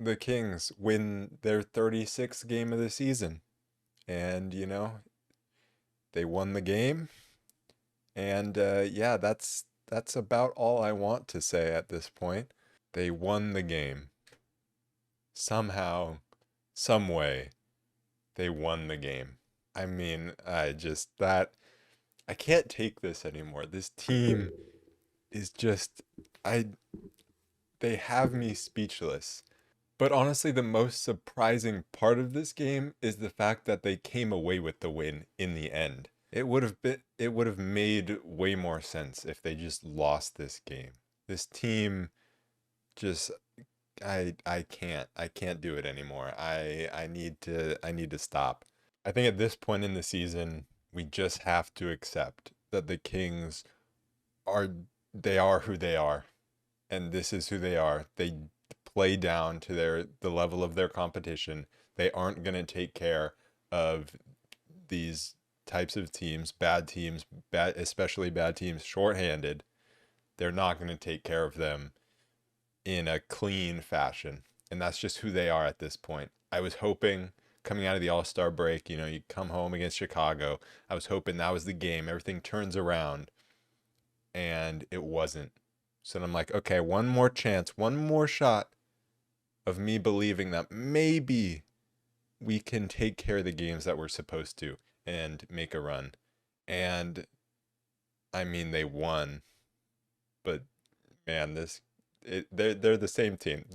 the Kings win their 36th game of the season. And, they won the game. And yeah, that's about all I want to say at this point. They won the game. Somehow, some way, they won the game. I mean, I can't take this anymore. This team is just I they have me speechless. But honestly, the most surprising part of this game is the fact that they came away with the win in the end. It would have made way more sense if they just lost this game. This team just I can't do it anymore. I need to stop. I think at this point in the season, we just have to accept that the Kings are they are who they are, and this is who they are. They play down to the level of their competition. They aren't going to take care of these types of teams, bad especially bad teams shorthanded. They're not going to take care of them in a clean fashion. And that's just who they are at this point. I was hoping coming out of the All-Star break, you come home against Chicago. I was hoping that was the game. Everything turns around, and it wasn't. So I'm like, okay, one more chance, one more shot of me believing that maybe we can take care of the games that we're supposed to and make a run. And I mean, they won, but man, they're the same team.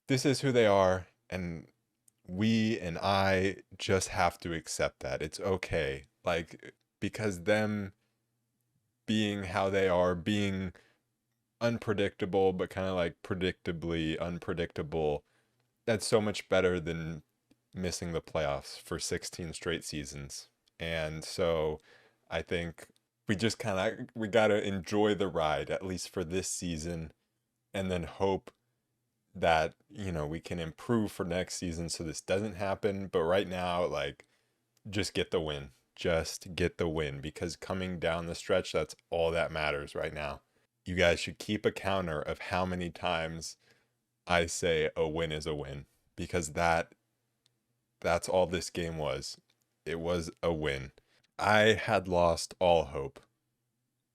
This is who they are, and we and I just have to accept that. It's okay. Like, because them being how they are, being unpredictable, but kind of like predictably unpredictable, that's so much better than missing the playoffs for 16 straight seasons. And so I think we got to enjoy the ride at least for this season, and then hope that we can improve for next season so this doesn't happen. But right now, like, just get the win. Just get the win, because coming down the stretch, that's all that matters right now. You guys should keep a counter of how many times I say a win is a win, because that's all this game was. It was a win. I had lost all hope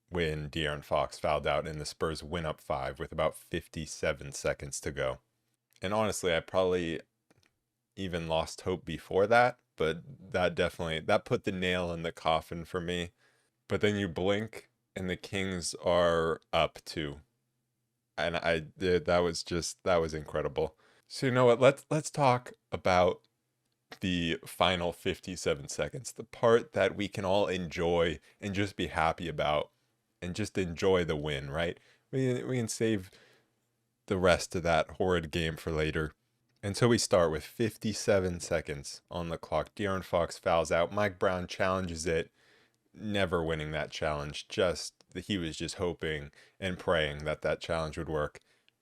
when De'Aaron Fox fouled out and the Spurs went up 5 with about 57 seconds to go. And honestly, I probably even lost hope before that, but that put the nail in the coffin for me. But then you blink and the Kings are up 2. And that was incredible. So you know what? Let's talk about the final 57 seconds, the part that we can all enjoy and just be happy about and just enjoy the win, right? We can save the rest of that horrid game for later. And so we start with 57 seconds on the clock. De'Aaron Fox fouls out. Mike Brown challenges it, never winning that challenge. He was just hoping and praying that challenge would work.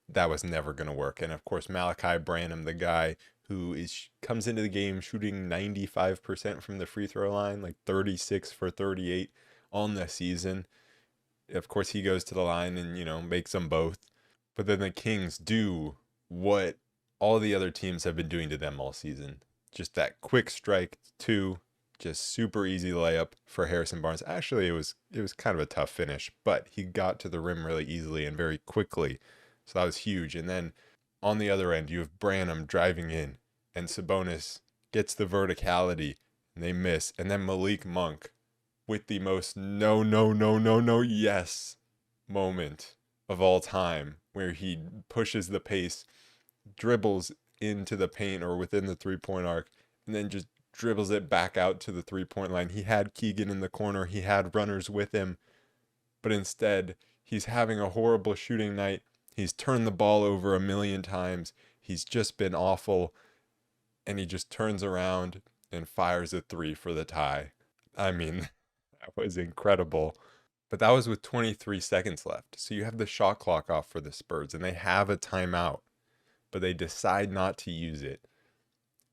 That was never going to work. And of course, Malachi Branham, the guy who comes into the game shooting 95% from the free throw line, like 36 for 38 on the season. Of course, he goes to the line and, makes them both. But then the Kings do what all the other teams have been doing to them all season. Just that quick strike 2, just super easy layup for Harrison Barnes. Actually, it was kind of a tough finish, but he got to the rim really easily and very quickly. So that was huge. And then on the other end, you have Branham driving in, and Sabonis gets the verticality, and they miss. And then Malik Monk with the most no, no, no, no, no, yes moment of all time, where he pushes the pace, dribbles into the paint or within the 3-point arc, and then just dribbles it back out to the 3-point line. He had Keegan in the corner, he had runners with him, but instead, he's having a horrible shooting night. He's turned the ball over a million times. He's just been awful. And he just turns around and fires a 3 for the tie. I mean, that was incredible. But that was with 23 seconds left. So you have the shot clock off for the Spurs, and they have a timeout, but they decide not to use it.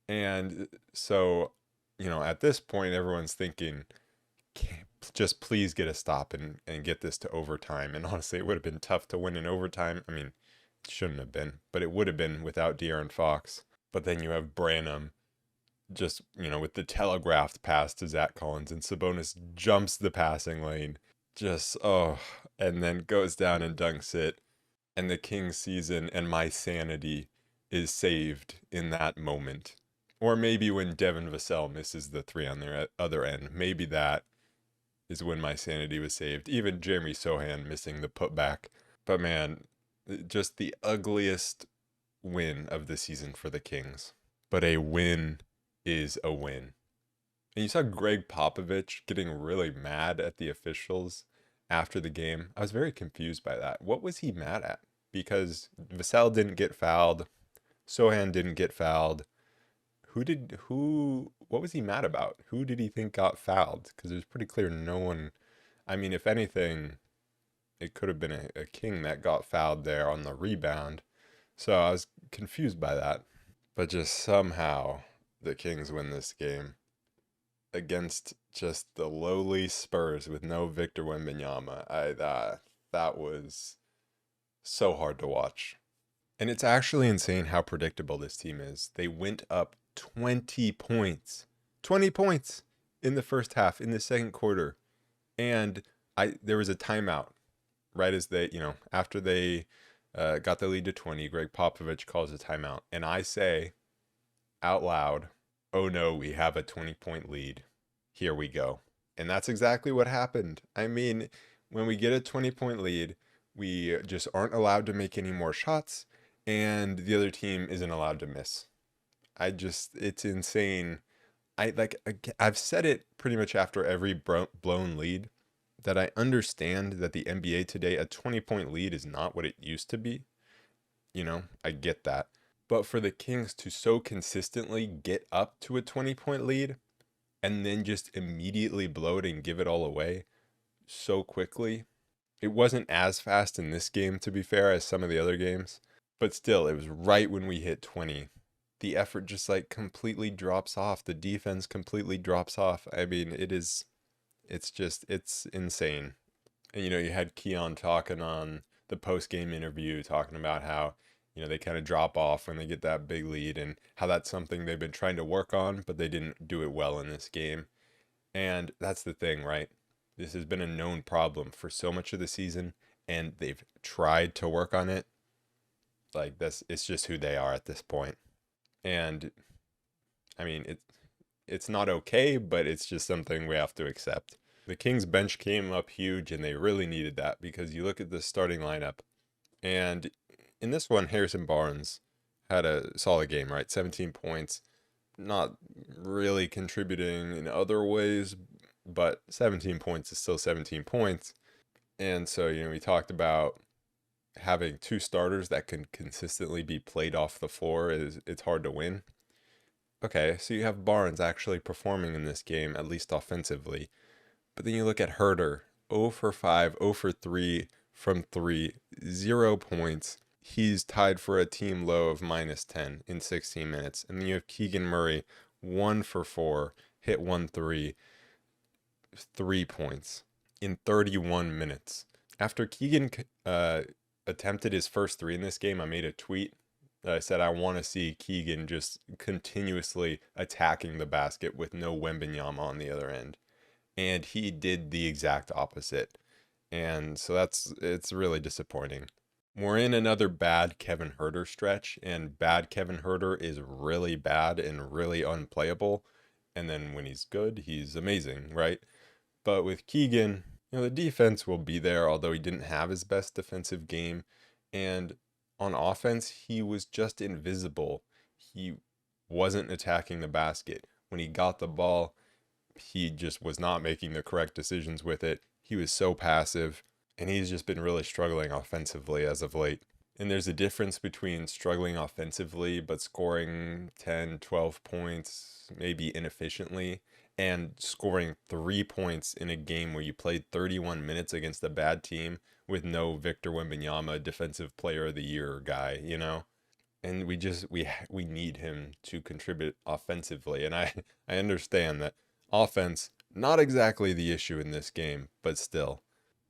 And so, at this point, everyone's thinking, just please get a stop and get this to overtime. And honestly, it would have been tough to win in overtime. I mean, Shouldn't have been, but it would have been without De'Aaron Fox. But then you have Branham just, with the telegraphed pass to Zach Collins, and Sabonis jumps the passing lane. Just, oh, and then goes down and dunks it. And the Kings season and my sanity is saved in that moment. Or maybe when Devin Vassell misses the three on their other end. Maybe that is when my sanity was saved. Even Jeremy Sohan missing the putback. But man, just the ugliest win of the season for the Kings. But a win is a win. And you saw Greg Popovich getting really mad at the officials after the game. I was very confused by that. What was he mad at? Because Vassell didn't get fouled. Sohan didn't get fouled. What was he mad about? Who did he think got fouled? Because it was pretty clear no one, I mean, if anything, it could have been a King that got fouled there on the rebound. So I was confused by that. But just somehow the Kings win this game against just the lowly Spurs with no Victor Wembanyama. That was so hard to watch. And it's actually insane how predictable this team is. They went up 20 points. 20 points in the first half, in the second quarter. And there was a timeout right as they, after they got the lead to 20, Greg Popovich calls a timeout. And I say out loud, oh no, we have a 20-point lead. Here we go. And that's exactly what happened. I mean, when we get a 20-point lead, we just aren't allowed to make any more shots, and the other team isn't allowed to miss. It's insane. I've said it pretty much after every blown lead, that I understand that the NBA today, a 20-point lead is not what it used to be. I get that. But for the Kings to so consistently get up to a 20-point lead and then just immediately blow it and give it all away so quickly, it wasn't as fast in this game, to be fair, as some of the other games. But still, it was right when we hit 20. The effort just completely drops off. The defense completely drops off. I mean, it's insane. And, you had Keon talking on the post-game interview, talking about how, they kind of drop off when they get that big lead, and how that's something they've been trying to work on, but they didn't do it well in this game. And that's the thing, right? This has been a known problem for so much of the season, and they've tried to work on it. It's just who they are at this point. And I mean, it's not okay, but it's just something we have to accept. The Kings bench came up huge, and they really needed that, because you look at the starting lineup, and in this one, Harrison Barnes had a solid game, right? 17 points, not really contributing in other ways, but 17 points is still 17 points. And so, we talked about having two starters that can consistently be played off the floor it's hard to win. Okay, so you have Barnes actually performing in this game, at least offensively. But then you look at Herter, 0 for 5, 0 for 3 from 3, 0 points. He's tied for a team low of -10 in 16 minutes. And then you have Keegan Murray, 1 for 4, hit 1 3, 3 points in 31 minutes. After Keegan attempted his first three in this game, I made a tweet that I said I want to see Keegan just continuously attacking the basket with no Wembanyama on the other end. And he did the exact opposite. And so it's really disappointing. We're in another bad Kevin Huerter stretch, and bad Kevin Huerter is really bad and really unplayable. And then when he's good, he's amazing, right? But with Keegan, the defense will be there, although he didn't have his best defensive game. And on offense, he was just invisible. He wasn't attacking the basket. When he got the ball, he just was not making the correct decisions with it. He was so passive. And he's just been really struggling offensively as of late. And there's a difference between struggling offensively but scoring 10, 12 points, maybe inefficiently, and scoring 3 points in a game where you played 31 minutes against a bad team with no Victor Wembanyama Defensive Player of the Year guy, And we need him to contribute offensively. And I understand that offense, not exactly the issue in this game, but still.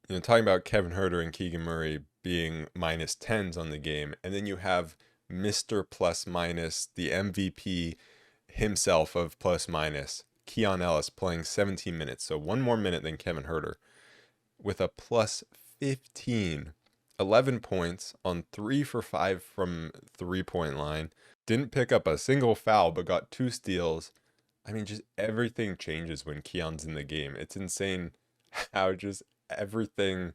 Talking about Kevin Huerter and Keegan Murray being minus tens on the game. And then you have Mr. Plus Minus, the MVP himself of plus minus, Keon Ellis playing 17 minutes, so one more minute than Kevin Huerter, with a plus 15, 11 points on 3 for 5 from 3-point line. Didn't pick up a single foul, but got 2 steals. I mean, just everything changes when Keon's in the game. It's insane how just everything,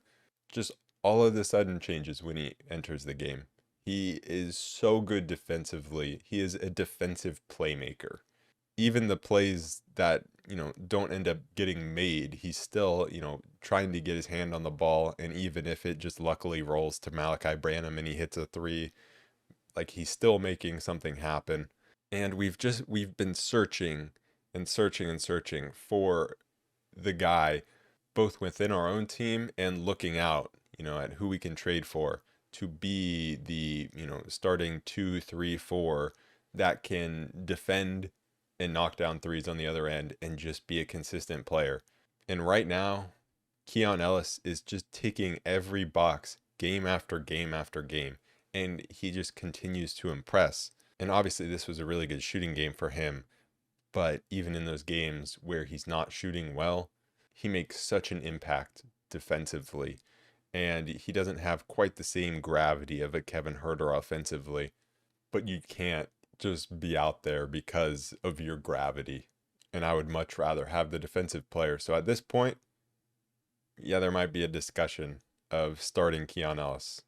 just all of a sudden changes when he enters the game. He is so good defensively. He is a defensive playmaker. Even the plays that, don't end up getting made, he's still, trying to get his hand on the ball. And even if it just luckily rolls to Malachi Branham and he hits a three, like he's still making something happen. And we've been searching and searching and searching for the guy, both within our own team and looking out, at who we can trade for to be the, starting 2, 3, 4 that can defend and knock down threes on the other end and just be a consistent player. And right now, Keon Ellis is just ticking every box game after game after game. And he just continues to impress. And obviously, this was a really good shooting game for him. But even in those games where he's not shooting well, he makes such an impact defensively. And he doesn't have quite the same gravity of a Kevin Huerter offensively. But you can't just be out there because of your gravity. And I would much rather have the defensive player. So at this point, yeah, there might be a discussion of starting Keon Ellis.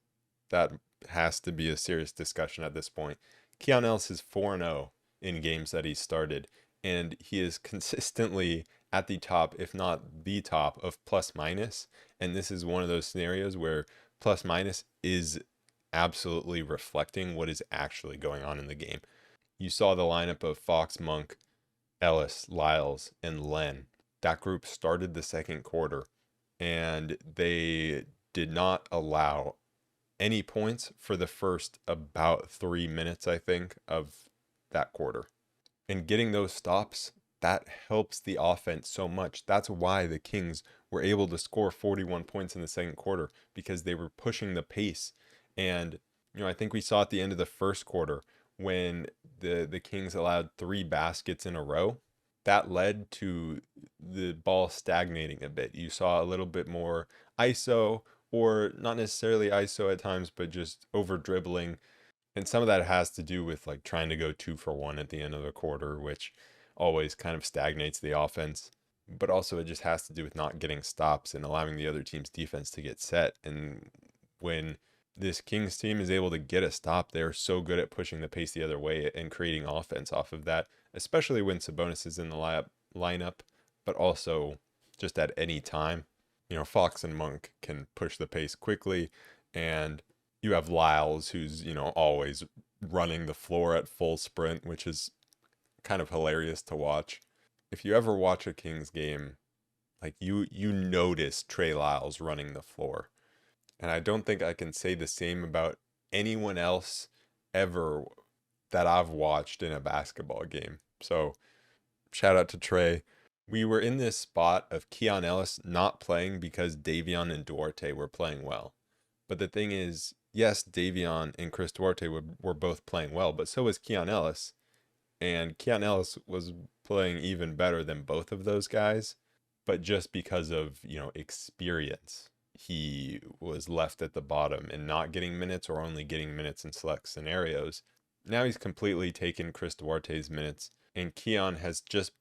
That has to be a serious discussion at this point. Keon Ellis is 4-0 in games that he started, and he is consistently at the top, if not the top, of plus minus. And this is one of those scenarios where plus minus is absolutely reflecting what is actually going on in the game. You saw the lineup of Fox, Monk, Ellis, Lyles, and Len. That group started the second quarter, and they did not allow any points for the first about 3 minutes, I think, of that quarter. And getting those stops, that helps the offense so much. That's why the Kings were able to score 41 points in the second quarter, because they were pushing the pace. And, I think we saw at the end of the first quarter when the Kings allowed 3 baskets in a row. That led to the ball stagnating a bit. You saw a little bit more ISO, or not necessarily ISO at times, but just over dribbling. And some of that has to do with like trying to go 2 for 1 at the end of the quarter, which always kind of stagnates the offense. But also it just has to do with not getting stops and allowing the other team's defense to get set. And when this Kings team is able to get a stop, they're so good at pushing the pace the other way and creating offense off of that, especially when Sabonis is in the lineup, but also just at any time. Fox and Monk can push the pace quickly, and you have Lyles, who's, always running the floor at full sprint, which is kind of hilarious to watch. If you ever watch a Kings game, like you notice Trey Lyles running the floor. And I don't think I can say the same about anyone else ever that I've watched in a basketball game. So shout out to Trey. We were in this spot of Keon Ellis not playing because Davion and Duarte were playing well. But the thing is, yes, Davion and Chris Duarte were both playing well, but so was Keon Ellis. And Keon Ellis was playing even better than both of those guys. But just because of, experience, he was left at the bottom and not getting minutes, or only getting minutes in select scenarios. Now he's completely taken Chris Duarte's minutes, and Keon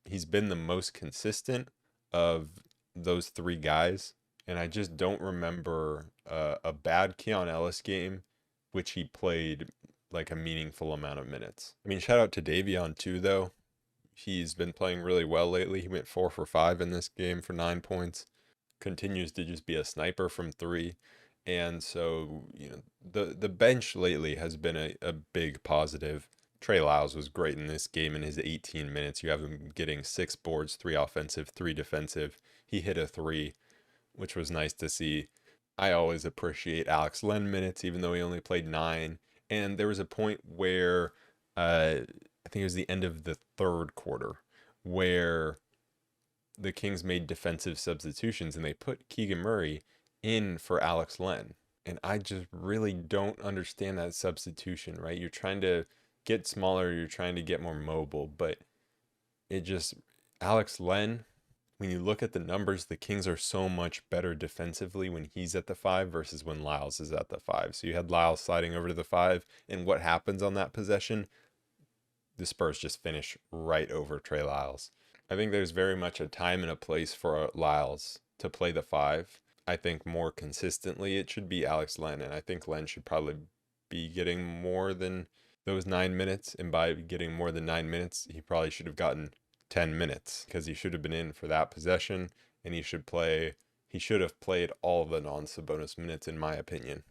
he's been the most consistent of those 3 guys. And I just don't remember a bad Keon Ellis game which he played like a meaningful amount of minutes. I mean, shout out to Davion too, though. He's been playing really well lately. He went 4 for 5 in this game for 9 points. Continues to just be a sniper from 3. And so, the bench lately has been a big positive. Trey Lyles was great in this game in his 18 minutes. You have him getting 6 boards, 3 offensive, 3 defensive. He hit a 3, which was nice to see. I always appreciate Alex Len minutes, even though he only played 9. And there was a point where I think it was the end of the third quarter where the Kings made defensive substitutions and they put Keegan Murray in for Alex Len. And I just really don't understand that substitution, right? You're trying to get smaller, you're trying to get more mobile, but it just, Alex Len, when you look at the numbers, the Kings are so much better defensively when he's at the five versus when Lyles is at the five. So you had Lyles sliding over to the five, and what happens on that possession? The Spurs just finish right over Trey Lyles. I think there's very much a time and a place for Lyles to play the five. I think more consistently it should be Alex Len, and I think Len should probably be getting more than those 9 minutes. And by getting more than 9 minutes, he probably should have gotten 10 minutes because he should have been in for that possession, and he should have played all of the non-Sabonis minutes, in my opinion.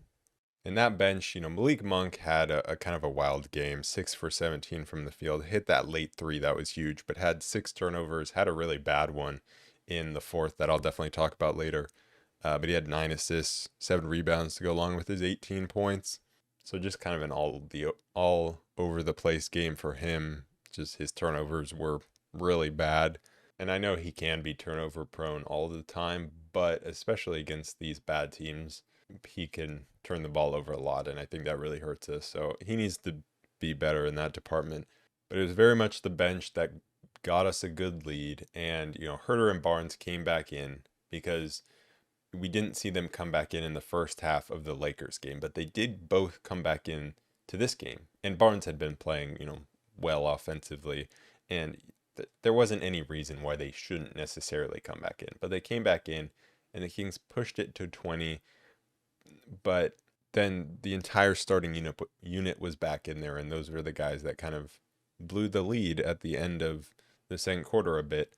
In that bench, Malik Monk had a kind of a wild game, 6 for 17 from the field, hit that late three, that was huge, but had 6 turnovers, had a really bad one in the fourth that I'll definitely talk about later. But he had 9 assists, 7 rebounds to go along with his 18 points. So just kind of an all over the place game for him. Just his turnovers were really bad. And I know he can be turnover prone all the time, but especially against these bad teams, he can turn the ball over a lot, and I think that really hurts us. So he needs to be better in that department. But it was very much the bench that got us a good lead, and Herter and Barnes came back in because we didn't see them come back in the first half of the Lakers game, but they did both come back in to this game. And Barnes had been playing, well offensively, and there wasn't any reason why they shouldn't necessarily come back in. But they came back in, and the Kings pushed it to 20. But then the entire starting unit was back in there, and those were the guys that kind of blew the lead at the end of the second quarter a bit.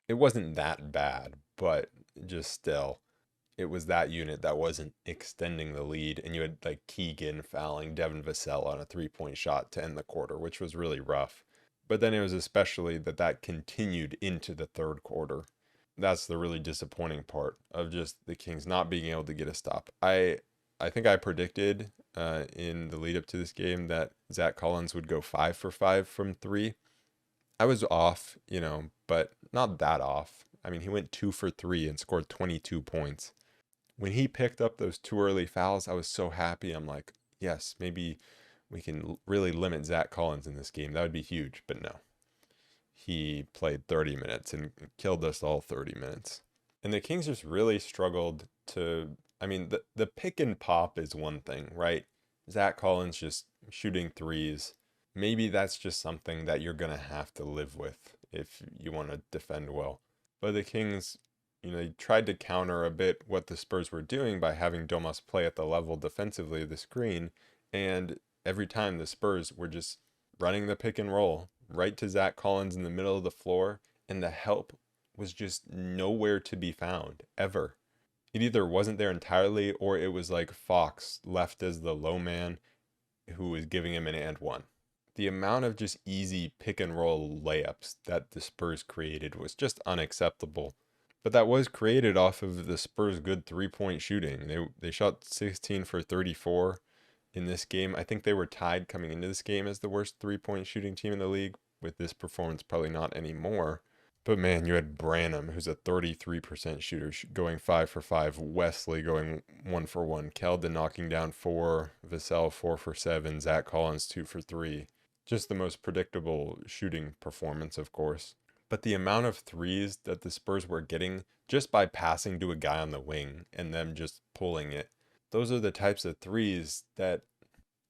It wasn't that bad, but just still, it was that unit that wasn't extending the lead, and you had like Keegan fouling Devin Vassell on a 3-point shot to end the quarter, which was really rough. But then it was especially that continued into the third quarter. That's the really disappointing part of just the Kings not being able to get a stop. I think I predicted in the lead up to this game that Zach Collins would go 5 for 5 from three. I was off, but not that off. I mean, he went 2 for 3 and scored 22 points. When he picked up those 2 early fouls, I was so happy. I'm like, yes, maybe we can really limit Zach Collins in this game. That would be huge, but no. He played 30 minutes and killed us all 30 minutes. And the Kings just really struggled to, I mean, the pick and pop is one thing, right? Zach Collins just shooting threes. Maybe that's just something that you're going to have to live with if you want to defend well. But the Kings, they tried to counter a bit what the Spurs were doing by having Domas play at the level defensively of the screen. And every time the Spurs were just running the pick and roll right to Zach Collins in the middle of the floor, and the help was just nowhere to be found, ever. It either wasn't there entirely, or it was like Fox left as the low man who was giving him an and one. The amount of just easy pick and roll layups that the Spurs created was just unacceptable. But that was created off of the Spurs' good 3-point shooting. They shot 16 for 34 in this game. I think they were tied coming into this game as the worst 3-point shooting team in the league. With this performance, probably not anymore. But man, you had Branham, who's a 33% shooter, going 5 for 5. Wesley going 1 for 1. Keldon knocking down 4. Vassell 4 for 7. Zach Collins 2 for 3. Just the most predictable shooting performance, of course. But the amount of threes that the Spurs were getting just by passing to a guy on the wing and them just pulling it, those are the types of threes that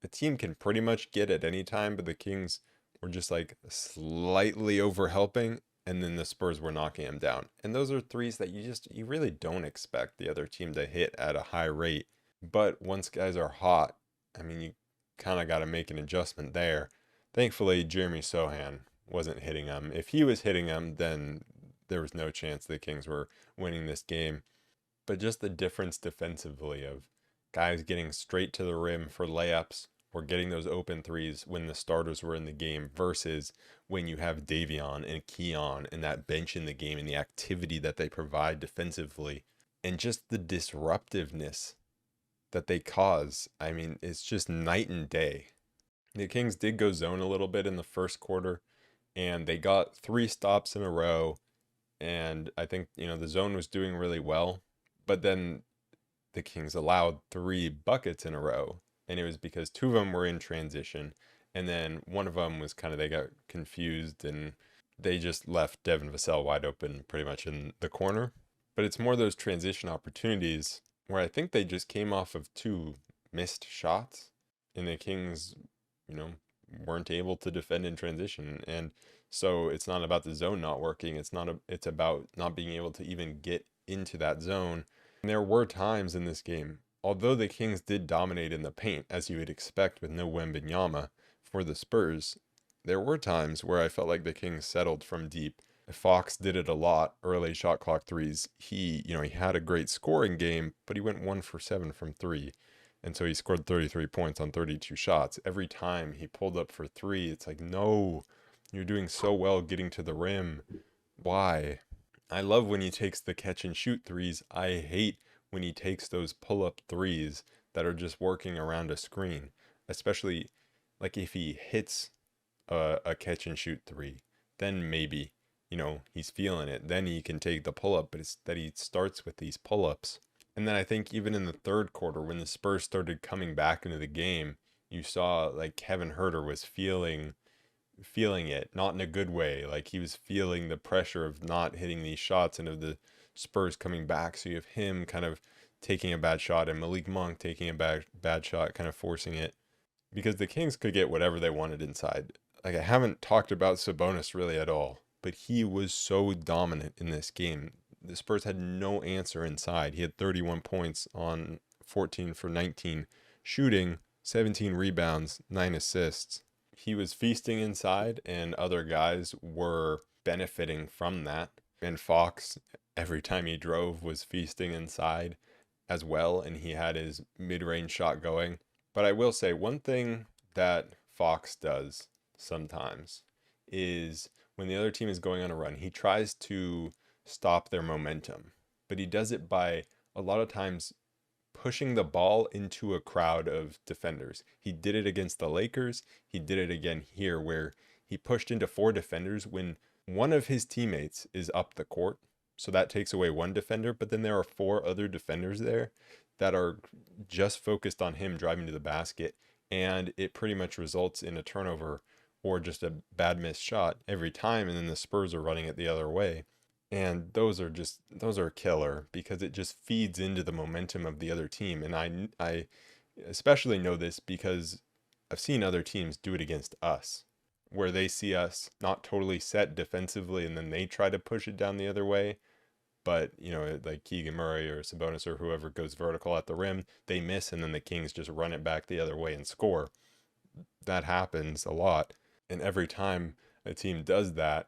a team can pretty much get at any time, but the Kings were just like slightly overhelping, and then the Spurs were knocking them down. And those are threes that you really don't expect the other team to hit at a high rate. But once guys are hot, I mean, you kind of got to make an adjustment there. Thankfully, Jeremy Sohan wasn't hitting them. If he was hitting them, then there was no chance the Kings were winning this game. But just the difference defensively of guys getting straight to the rim for layups or getting those open threes when the starters were in the game versus when you have Davion and Keon and that bench in the game and the activity that they provide defensively and just the disruptiveness that they cause. I mean, it's just night and day. The Kings did go zone a little bit in the first quarter, and they got 3 stops in a row. And I think, the zone was doing really well. But then the Kings allowed 3 buckets in a row, and it was because 2 of them were in transition, and then one of them was kind of, they got confused and they just left Devin Vassell wide open pretty much in the corner. But it's more those transition opportunities where I think they just came off of 2 missed shots, and the Kings, you know, weren't able to defend in transition. And so it's not about the zone not working. It's about not being able to even get into that zone. And there were times in this game, although the Kings did dominate in the paint, as you would expect with no Wembanyama for the Spurs, there were times where I felt like the Kings settled from deep. Fox did it a lot, early shot clock threes. He had a great scoring game, but he went 1 for 7 from three. And so he scored 33 points on 32 shots. Every time he pulled up for three, it's like, no, you're doing so well getting to the rim. Why? I love when he takes the catch and shoot threes. I hate when he takes those pull up threes that are just working around a screen, especially like if he hits a catch and shoot three, then maybe, he's feeling it. Then he can take the pull up, but it's that he starts with these pull ups. And then I think even in the third quarter, when the Spurs started coming back into the game, you saw like Kevin Huerter was feeling it, not in a good way. Like he was feeling the pressure of not hitting these shots and of the Spurs coming back. So you have him kind of taking a bad shot and Malik Monk taking a bad shot, kind of forcing it. Because the Kings could get whatever they wanted inside. Like I haven't talked about Sabonis really at all, but he was so dominant in this game. The Spurs had no answer inside. He had 31 points on 14 for 19 shooting, 17 rebounds, 9 assists. He was feasting inside, and other guys were benefiting from that. And Fox, every time he drove, was feasting inside as well, and he had his mid-range shot going. But I will say one thing that Fox does sometimes is when the other team is going on a run, he tries to stop their momentum, but he does it by a lot of times pushing the ball into a crowd of defenders. He did it against the Lakers. He did it again here where he pushed into 4 defenders when one of his teammates is up the court. So that takes away one defender, but then there are 4 other defenders there that are just focused on him driving to the basket. And it pretty much results in a turnover or just a bad missed shot every time. And then the Spurs are running it the other way. And those are killer because it just feeds into the momentum of the other team. And I especially know this because I've seen other teams do it against us, where they see us not totally set defensively and then they try to push it down the other way. But, like Keegan Murray or Sabonis or whoever goes vertical at the rim, they miss and then the Kings just run it back the other way and score. That happens a lot. And every time a team does that,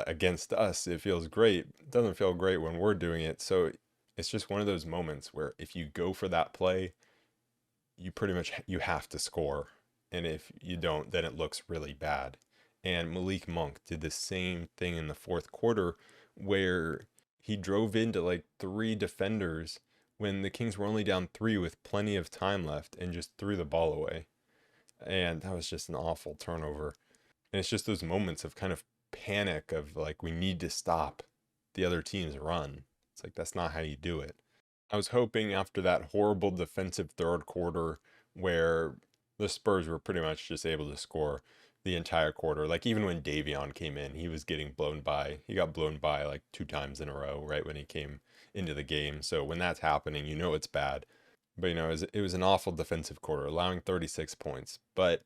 against us, it feels great. It doesn't feel great when we're doing it. So it's just one of those moments where if you go for that play, you pretty much you have to score. And if you don't, then it looks really bad. And Malik Monk did the same thing in the fourth quarter where he drove into like 3 defenders when the Kings were only down 3 with plenty of time left and just threw the ball away. And that was just an awful turnover. And it's just those moments of kind of panic of like, we need to stop the other team's run. It's like, that's not how you do it. I was hoping after that horrible defensive third quarter where the Spurs were pretty much just able to score the entire quarter. Like even when Davion came in, he was getting blown by. He got blown by like 2 times in a row, right when he came into the game. So when that's happening, it's bad. But it was an awful defensive quarter, allowing 36 points. But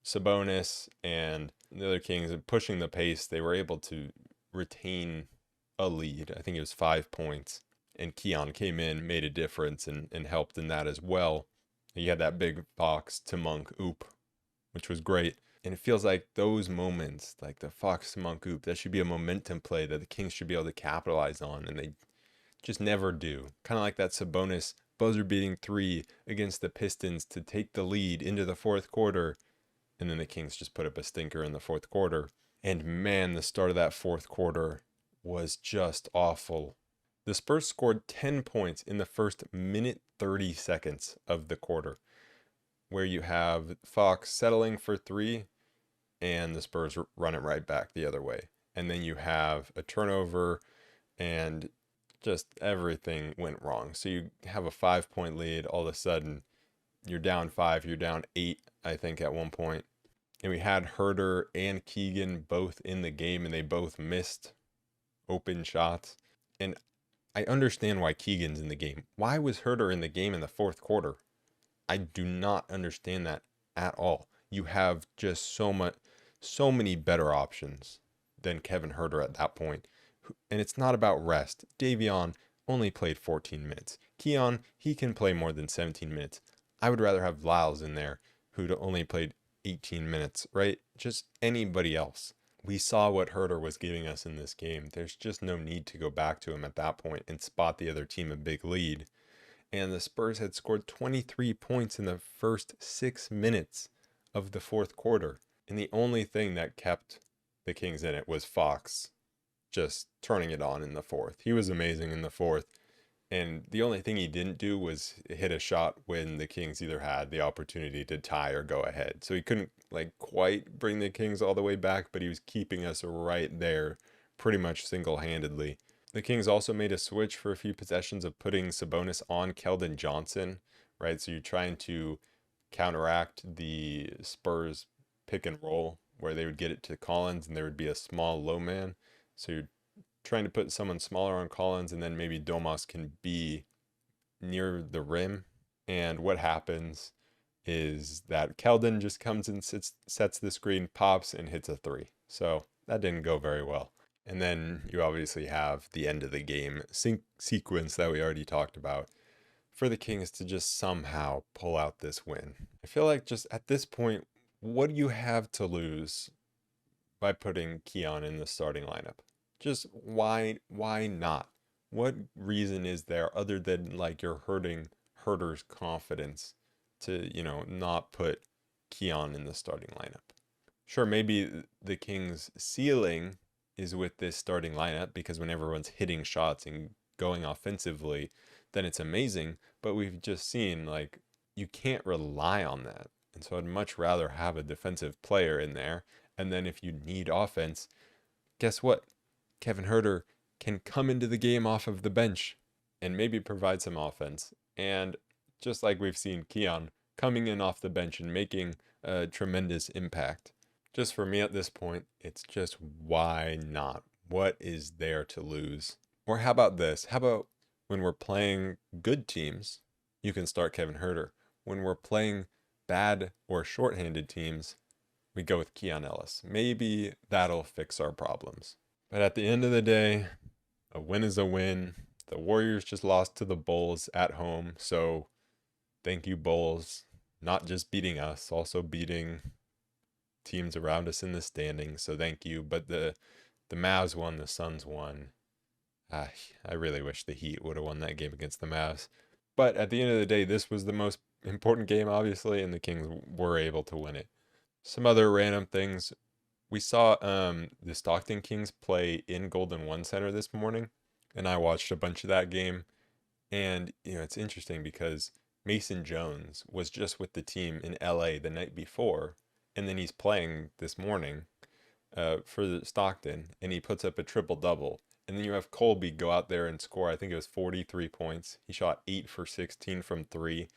Sabonis and the other Kings pushing the pace, they were able to retain a lead. I think it was 5 points. And Keon came in, made a difference, and helped in that as well. He had that big Fox to Monk oop, which was great. And it feels like those moments, like the Fox to Monk oop, that should be a momentum play that the Kings should be able to capitalize on. And they just never do. Kind of like that Sabonis buzzer beating 3 against the Pistons to take the lead into the fourth quarter. And then the Kings just put up a stinker in the fourth quarter. And man, the start of that fourth quarter was just awful. The Spurs scored 10 points in the first minute 30 seconds of the quarter, where you have Fox settling for 3 and the Spurs run it right back the other way. And then you have a turnover and just everything went wrong. So you have a 5 point lead. All of a sudden, you're down five, you're down eight, I think, at one point. And we had Herder and Keegan both in the game, and they both missed open shots. And I understand why Keegan's in the game. Why was Herder in the game in the fourth quarter? I do not understand that at all. You have just so many better options than Kevin Herter at that point. And it's not about rest. Davion only played 14 minutes. Keon, he can play more than 17 minutes. I would rather have Lyles in there, who'd only played 18 minutes, right? Just anybody else. We saw what Herter was giving us in this game. There's just no need to go back to him at that point and spot the other team a big lead. And the Spurs had scored 23 points in the first 6 minutes of the fourth quarter. And the only thing that kept the Kings in it was Fox just turning it on in the fourth. He was amazing in the fourth. And the only thing he didn't do was hit a shot when the Kings either had the opportunity to tie or go ahead. So he couldn't like quite bring the Kings all the way back, but he was keeping us right there pretty much single-handedly. The Kings also made a switch for a few possessions of putting Sabonis on Keldon Johnson, right? So you're trying to counteract the Spurs pick and roll where they would get it to Collins and there would be a small low man. So you're trying to put someone smaller on Collins, and then maybe Domas can be near the rim. And what happens is that Keldon just comes and sets the screen, pops, and hits a three. So that didn't go very well. And then you obviously have the end of the game sequence that we already talked about for the Kings to just somehow pull out this win. I feel like just at this point, what do you have to lose by putting Keon in the starting lineup? Just why not? What reason is there other than like you're hurting Herder's confidence to, not put Keon in the starting lineup? Sure, maybe the Kings' ceiling is with this starting lineup because when everyone's hitting shots and going offensively, then it's amazing. But we've just seen like you can't rely on that. And so I'd much rather have a defensive player in there. And then if you need offense, guess what? Kevin Herter can come into the game off of the bench and maybe provide some offense. And just like we've seen Keon coming in off the bench and making a tremendous impact. Just for me at this point, it's just why not? What is there to lose? Or how about this? How about when we're playing good teams, you can start Kevin Herter. When we're playing bad or shorthanded teams, we go with Keon Ellis. Maybe that'll fix our problems. But at the end of the day, a win is a win. The Warriors just lost to the Bulls at home. So thank you, Bulls. Not just beating us, also beating teams around us in the standings. So thank you. But the Mavs won, the Suns won. I really wish the Heat would have won that game against the Mavs. But at the end of the day, this was the most important game, obviously, and the Kings were able to win it. Some other random things. We saw the Stockton Kings play in Golden One Center this morning, and I watched a bunch of that game. And, it's interesting because Mason Jones was just with the team in LA the night before, and then he's playing this morning for the Stockton, and he puts up a triple-double. And then you have Colby go out there and score, I think it was 43 points. He shot 8 for 16 from 3.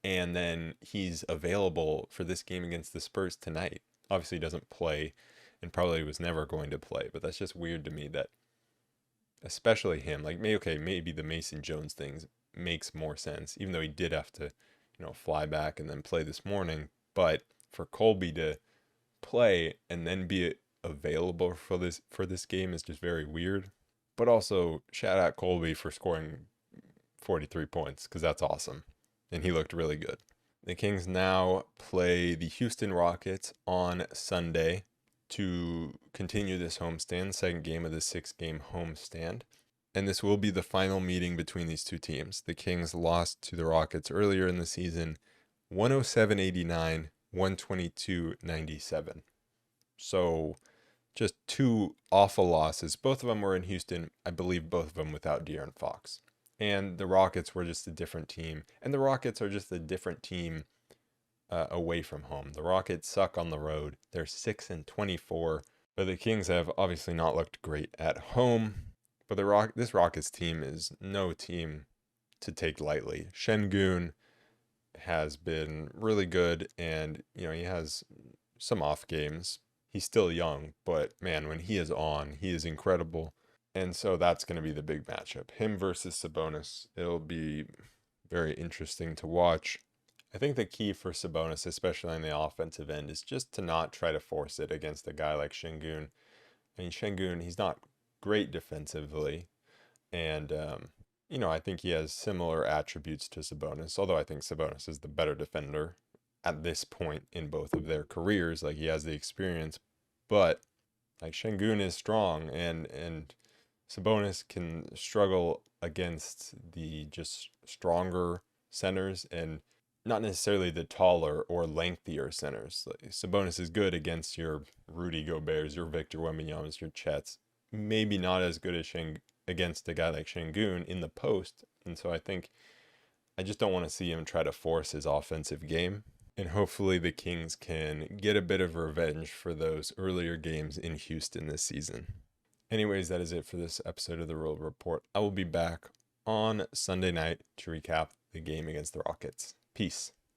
And then he's available for this game against the Spurs tonight. Obviously, he doesn't play and probably was never going to play. But that's just weird to me that, especially him, like, maybe the Mason Jones things makes more sense, even though he did have to, fly back and then play this morning. But for Colby to play and then be available for this game is just very weird. But also, shout out Colby for scoring 43 points because that's awesome. And he looked really good. The Kings now play the Houston Rockets on Sunday to continue this homestand, second game of the 6-game homestand. And this will be the final meeting between these two teams. The Kings lost to the Rockets earlier in the season, 107-89, 122-97. So just two awful losses. Both of them were in Houston. I believe both of them without De'Aaron Fox. And the Rockets were just a different team. And the Rockets are just a different team away from home. The Rockets suck on the road. They're 6-24. But the Kings have obviously not looked great at home. But this Rockets team is no team to take lightly. Şengün has been really good, and he has some off games. He's still young, but man, when he is on, he is incredible. And so that's going to be the big matchup. Him versus Sabonis. It'll be very interesting to watch. I think the key for Sabonis, especially on the offensive end, is just to not try to force it against a guy like Şengün. I mean, Şengün, he's not great defensively, and I think he has similar attributes to Sabonis, although I think Sabonis is the better defender at this point in both of their careers. Like, he has the experience, but like Şengün is strong, and Sabonis can struggle against the just stronger centers and not necessarily the taller or lengthier centers. Like, Sabonis is good against your Rudy Gobert's, your Victor Wembanyama's, your Chet's. Maybe not as good as against a guy like Şengün in the post. And so I think I just don't want to see him try to force his offensive game. And hopefully the Kings can get a bit of revenge for those earlier games in Houston this season. Anyways, that is it for this episode of the Roll Report. I will be back on Sunday night to recap the game against the Rockets. Peace.